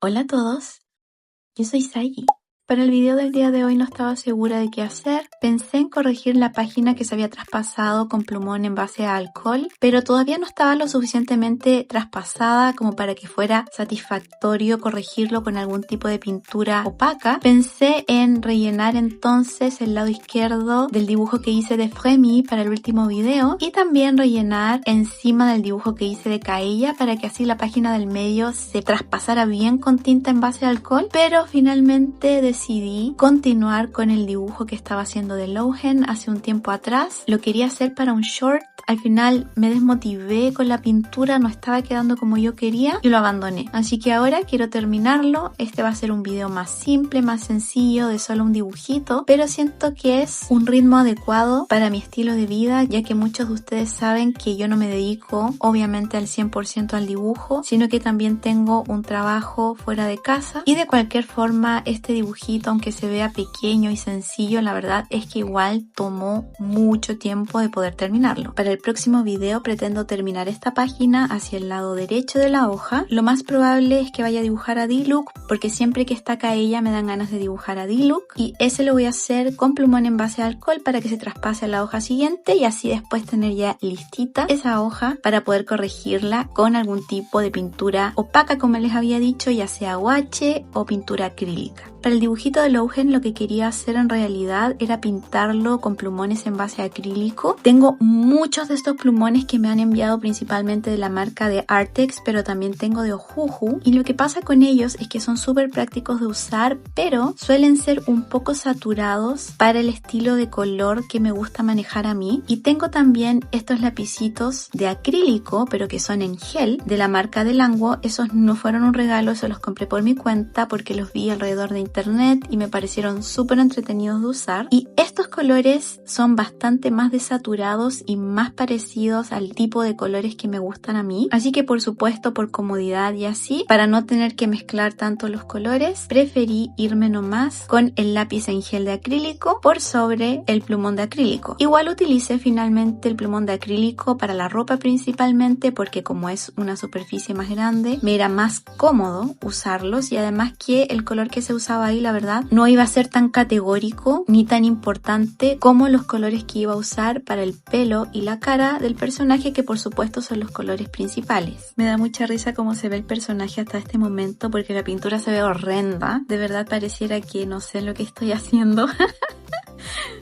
Hola a todos, yo soy Saigi. Para el video del día de hoy no estaba segura de qué hacer. Pensé en corregir la página que se había traspasado con plumón en base a alcohol, pero todavía no estaba lo suficientemente traspasada como para que fuera satisfactorio corregirlo con algún tipo de pintura opaca. Pensé en rellenar entonces el lado izquierdo del dibujo que hice de Fremi para el último video y también rellenar encima del dibujo que hice de Kaella para que así la página del medio se traspasara bien con tinta en base a alcohol, pero finalmente decidí continuar con el dibujo que estaba haciendo de Logen hace un tiempo atrás. Lo quería hacer para un short. Al final me desmotivé con la pintura, no estaba quedando como yo quería y lo abandoné. Así que ahora quiero terminarlo. Este va a ser un video más simple, más sencillo, de solo un dibujito, pero siento que es un ritmo adecuado para mi estilo de vida, ya que muchos de ustedes saben que yo no me dedico obviamente al 100% al dibujo, sino que también tengo un trabajo fuera de casa y de cualquier forma este dibujito, aunque se vea pequeño y sencillo, la verdad es que igual tomó mucho tiempo de poder terminarlo. Para el próximo video pretendo terminar esta página hacia el lado derecho de la hoja. Lo más probable es que vaya a dibujar a Diluc, porque siempre que está Kaella me dan ganas de dibujar a Diluc, y ese lo voy a hacer con plumón en base a alcohol para que se traspase a la hoja siguiente y así después tener ya listita esa hoja para poder corregirla con algún tipo de pintura opaca, como les había dicho, ya sea guache o pintura acrílica. Para el dibujito de Logen lo que quería hacer en realidad era pintarlo con plumones en base a acrílico. Tengo muchos de estos plumones que me han enviado principalmente de la marca de Artex, pero también tengo de Ohuhu, y lo que pasa con ellos es que son súper prácticos de usar, pero suelen ser un poco saturados para el estilo de color que me gusta manejar a mí. Y tengo también estos lapicitos de acrílico, pero que son en gel, de la marca de Languo. Esos no fueron un regalo, esos los compré por mi cuenta porque los vi alrededor de internet y me parecieron súper entretenidos de usar, y estos colores son bastante más desaturados y más parecidos al tipo de colores que me gustan a mí, así que por supuesto por comodidad y así, para no tener que mezclar tanto los colores, preferí irme nomás con el lápiz en gel de acrílico por sobre el plumón de acrílico. Igual utilicé finalmente el plumón de acrílico para la ropa principalmente porque como es una superficie más grande me era más cómodo usarlos, y además que el color que se usaba ahí, la verdad, no iba a ser tan categórico ni tan importante como los colores que iba a usar para el pelo y la cara del personaje, que por supuesto son los colores principales. Me da mucha risa cómo se ve el personaje hasta este momento porque la pintura se ve horrenda. De verdad pareciera que no sé lo que estoy haciendo.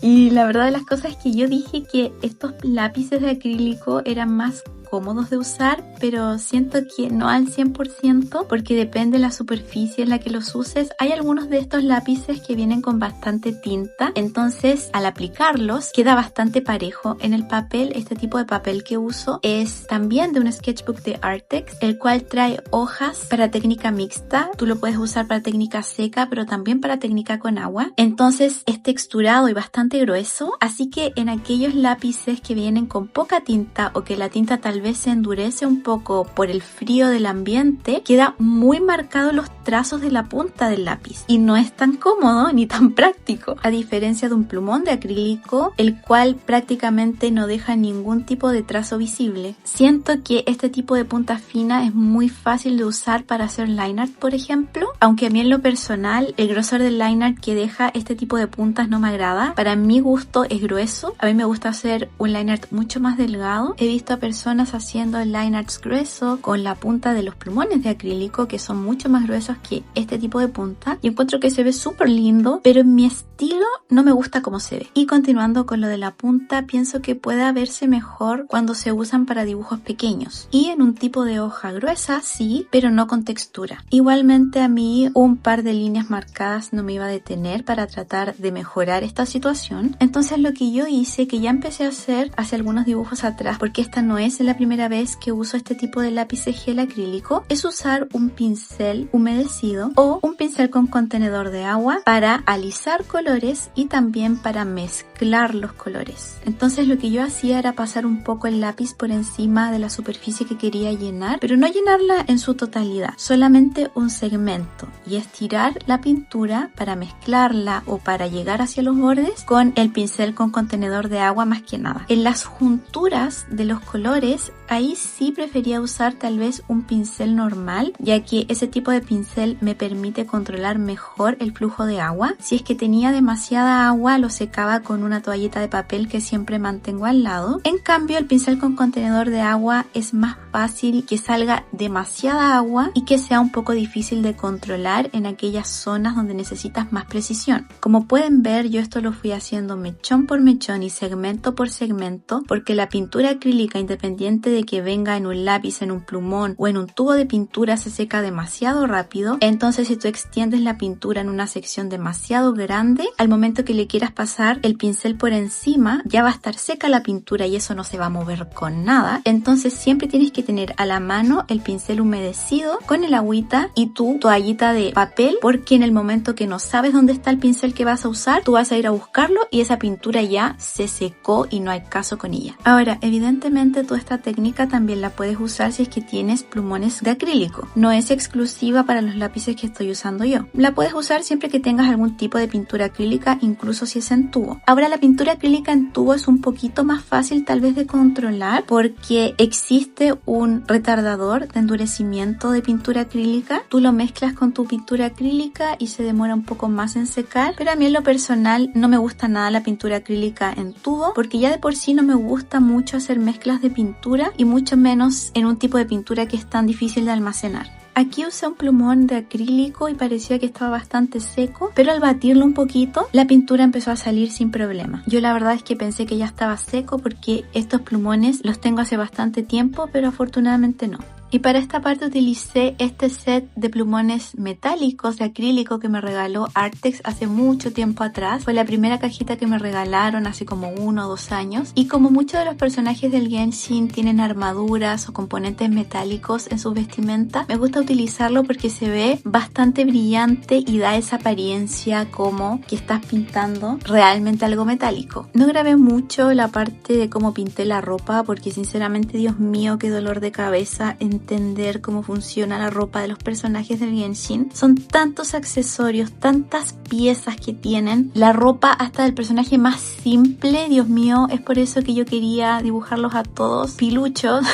Y la verdad de las cosas es que yo dije que estos lápices de acrílico eran más cómodos de usar, pero siento que no al 100% porque depende de la superficie en la que los uses. Hay algunos de estos lápices que vienen con bastante tinta, entonces al aplicarlos queda bastante parejo en el papel. Este tipo de papel que uso es también de un sketchbook de Artex, el cual trae hojas para técnica mixta. Tú lo puedes usar para técnica seca, pero también para técnica con agua. Entonces es texturado y bastante grueso, así que en aquellos lápices que vienen con poca tinta o que la tinta tal vez se endurece un poco por el frío del ambiente, queda muy marcado los trazos de la punta del lápiz y no es tan cómodo ni tan práctico, a diferencia de un plumón de acrílico, el cual prácticamente no deja ningún tipo de trazo visible. Siento que este tipo de punta fina es muy fácil de usar para hacer line art, por ejemplo, aunque a mí en lo personal el grosor del line art que deja este tipo de puntas no me agrada. Para mi gusto es grueso, a mí me gusta hacer un line art mucho más delgado. He visto a personas haciendo el line arts grueso con la punta de los plumones de acrílico que son mucho más gruesos que este tipo de punta, y encuentro que se ve súper lindo, pero en mi estilo no me gusta cómo se ve. Y continuando con lo de la punta, pienso que puede verse mejor cuando se usan para dibujos pequeños y en un tipo de hoja gruesa, sí, pero no con textura. Igualmente a mí un par de líneas marcadas no me iba a detener para tratar de mejorar esta situación. Entonces lo que yo hice, que ya empecé a hacer hace algunos dibujos atrás, porque esta no es la primera vez que uso este tipo de lápiz de gel acrílico, es usar un pincel humedecido o un pincel con contenedor de agua para alisar colores y también para mezclar los colores. Entonces lo que yo hacía era pasar un poco el lápiz por encima de la superficie que quería llenar, pero no llenarla en su totalidad, solamente un segmento, y estirar la pintura para mezclarla o para llegar hacia los bordes con el pincel con contenedor de agua más que nada. En las junturas de los colores Ahí sí prefería usar tal vez un pincel normal, ya que ese tipo de pincel me permite controlar mejor el flujo de agua. Si es que tenía demasiada agua, lo secaba con una toallita de papel que siempre mantengo al lado. En cambio, el pincel con contenedor de agua es más fácil que salga demasiada agua y que sea un poco difícil de controlar en aquellas zonas donde necesitas más precisión. Como pueden ver, yo esto lo fui haciendo mechón por mechón y segmento por segmento, porque la pintura acrílica, independiente de que venga en un lápiz, en un plumón o en un tubo de pintura, se seca demasiado rápido. Entonces, si tú extiendes la pintura en una sección demasiado grande, al momento que le quieras pasar el pincel por encima, ya va a estar seca la pintura y eso no se va a mover con nada. Entonces siempre tienes que tener a la mano el pincel humedecido con el agüita y tu toallita de papel, porque en el momento que no sabes dónde está el pincel que vas a usar, tú vas a ir a buscarlo y esa pintura ya se secó y no hay caso con ella. Ahora, evidentemente toda esta técnica también la puedes usar si es que tienes plumones de acrílico. No es exclusiva para los lápices que estoy usando yo. La puedes usar siempre que tengas algún tipo de pintura acrílica, incluso si es en tubo. Ahora, la pintura acrílica en tubo es un poquito más fácil tal vez de controlar porque existe un retardador de endurecimiento de pintura acrílica. Tú lo mezclas con tu pintura acrílica y se demora un poco más en secar, pero a mí en lo personal no me gusta nada la pintura acrílica en tubo porque ya de por sí no me gusta mucho hacer mezclas de pintura y mucho menos en un tipo de pintura que es tan difícil de almacenar. Aquí usé un plumón de acrílico y parecía que estaba bastante seco, pero al batirlo un poquito, la pintura empezó a salir sin problema. Yo la verdad es que pensé que ya estaba seco porque estos plumones los tengo hace bastante tiempo, pero afortunadamente no. Y para esta parte utilicé este set de plumones metálicos de acrílico que me regaló Artex hace mucho tiempo atrás. Fue la primera cajita que me regalaron hace como 1 o 2 años. Y como muchos de los personajes del Genshin tienen armaduras o componentes metálicos en su vestimenta, me gusta utilizarlo porque se ve bastante brillante y da esa apariencia como que estás pintando realmente algo metálico. No grabé mucho la parte de cómo pinté la ropa porque sinceramente, Dios mío, qué dolor de cabeza entender cómo funciona la ropa de los personajes del Genshin. Son tantos accesorios, tantas piezas que tienen. La ropa hasta del personaje más simple, Dios mío, es por eso que yo quería dibujarlos a todos piluchos.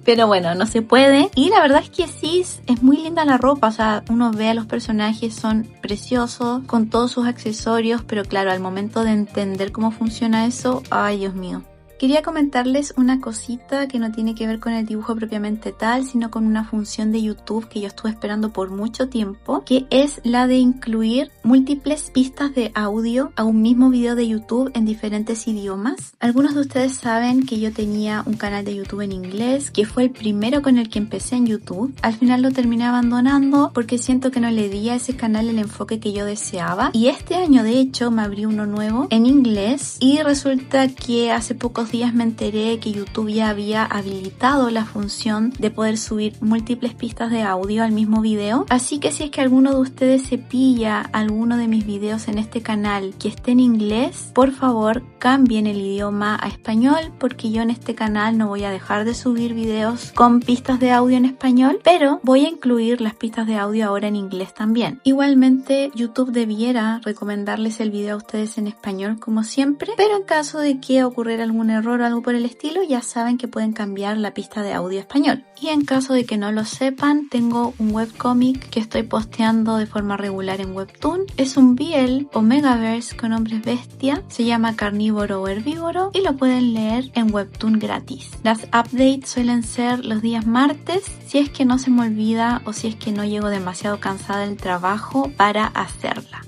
Pero bueno, no se puede. Y la verdad es que sí, es muy linda la ropa. O sea, uno ve a los personajes, son preciosos, con todos sus accesorios. Pero claro, al momento de entender cómo funciona eso, ay, Dios mío. Quería comentarles una cosita que no tiene que ver con el dibujo propiamente tal, sino con una función de YouTube que yo estuve esperando por mucho tiempo, que es la de incluir múltiples pistas de audio a un mismo video de YouTube en diferentes idiomas. Algunos de ustedes saben que yo tenía un canal de YouTube en inglés, que fue el primero con el que empecé en YouTube. Al final lo terminé abandonando porque siento que no le di a ese canal el enfoque que yo deseaba. Y este año, de hecho, me abrí uno nuevo en inglés y resulta que hace pocos días me enteré que YouTube ya había habilitado la función de poder subir múltiples pistas de audio al mismo video. Así que si es que alguno de ustedes se pilla alguno de mis videos en este canal que esté en inglés, por favor cambien el idioma a español, porque yo en este canal no voy a dejar de subir videos con pistas de audio en español, pero voy a incluir las pistas de audio ahora en inglés también. Igualmente, YouTube debiera recomendarles el video a ustedes en español como siempre, pero en caso de que ocurriera algún error o algo por el estilo, ya saben que pueden cambiar la pista de audio a español. Y en caso de que no lo sepan, tengo un webcómic que estoy posteando de forma regular en Webtoon. Es un BL o Megaverse con hombres bestia, se llama Carnívoro o Herbívoro y lo pueden leer en Webtoon gratis. Las updates suelen ser los días martes, si es que no se me olvida o si es que no llego demasiado cansada del trabajo para hacerla.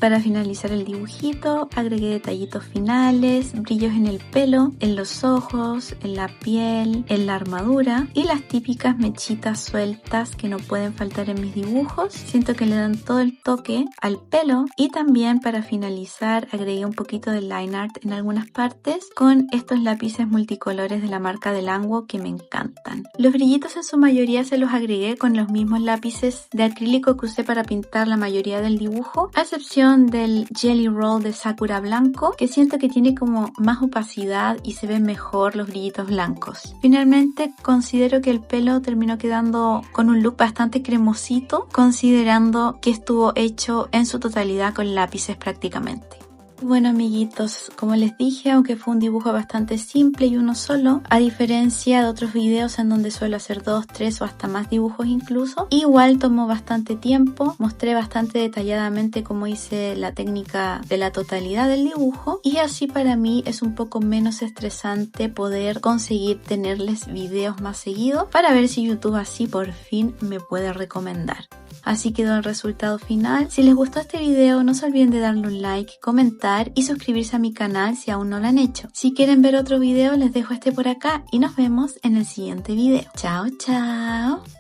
Para finalizar el dibujito, agregué detallitos finales, brillos en el pelo, en los ojos, en la piel, en la armadura y las típicas mechitas sueltas que no pueden faltar en mis dibujos. Siento que le dan todo el toque al pelo y también para finalizar agregué un poquito de line art en algunas partes con estos lápices multicolores de la marca Delangwo que me encantan. Los brillitos en su mayoría se los agregué con los mismos lápices de acrílico que usé para pintar la mayoría del dibujo, a excepción del Jelly Roll de Sakura blanco, que siento que tiene como más opacidad y se ven mejor los brillitos blancos. Finalmente considero que el pelo terminó quedando con un look bastante cremosito, considerando que estuvo hecho en su totalidad con lápices prácticamente. Bueno amiguitos, como les dije, aunque fue un dibujo bastante simple y uno solo, a diferencia de otros videos en donde suelo hacer 2, 3 o hasta más dibujos incluso, igual tomó bastante tiempo, mostré bastante detalladamente cómo hice la técnica de la totalidad del dibujo y así para mí es un poco menos estresante poder conseguir tenerles videos más seguidos para ver si YouTube así por fin me puede recomendar. Así quedó el resultado final. Si les gustó este video no se olviden de darle un like, comentar y suscribirse a mi canal si aún no lo han hecho. Si quieren ver otro video les dejo este por acá y nos vemos en el siguiente video. Chao, chao.